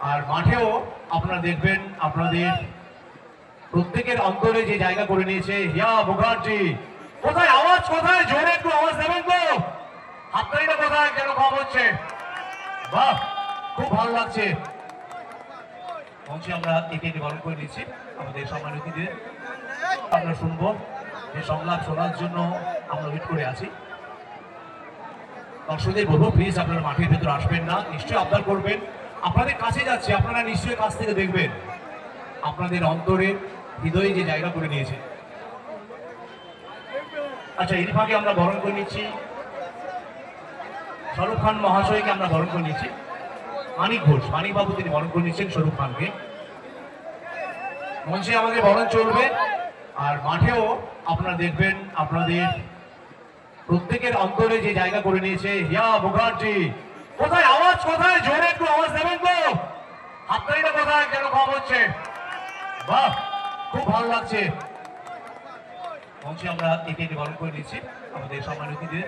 আর মাঠেও আপনারা দেখবেন আপনাদের প্রত্যেকের অন্তরে যে জায়গা করে নিয়েছে হিয়া মুখার্জি। কোথায় আওয়াজ, কোথায় জোরে একটু আওয়াজ দেবেন তো? হাততালিটা কোথায়, কেন কম হচ্ছে? বাহ, খুব ভালো লাগছে। মঞ্চে আমরা একে একে বরণ করে নিচ্ছি আমাদের সম্মানিত অতিথিদের। আমরা শুনবো যে সংলাপ শোনার জন্য আমরা ওয়েট করে আছি। দর্শকদের বলবো প্লিজ আপনারা মাঠের ভেতর আসবেন না, নিশ্চয়ই আবদার করবেন। আপনাদের কাছে যাচ্ছে, আপনারা নিশ্চয়ই কাছ থেকে দেখবেন আপনাদের অন্তরে হৃদয়ে যে জায়গা করে নিয়েছে। আচ্ছা, এর ফাঁকে আমরা বরণ করে নিচ্ছি স্বরূপ খান মহাশয়কে। আমরা বরণ করে নিচ্ছি মানিক ঘোষ, মানিক বাবু তিনি বরণ করে নিচ্ছেন স্বরূপ খানকে। মঞ্চে আমাদের বরণ চলবে আর মাঠেও আপনারা দেখবেন আপনাদের প্রত্যেকের অন্তরে যে জায়গা করে নিয়েছে হিয়া মুখার্জি। কোথায় আওয়াজ, কোথায় জোরে একটু আওয়াজ দেবেন তো? হাততালিটা কোথায়, কেন কম হচ্ছে? বাহ, খুব ভালো লাগছে। মঞ্চে আমরা একে একে বরণ করে নিচ্ছি আমাদের সম্মানিত অতিথিদের।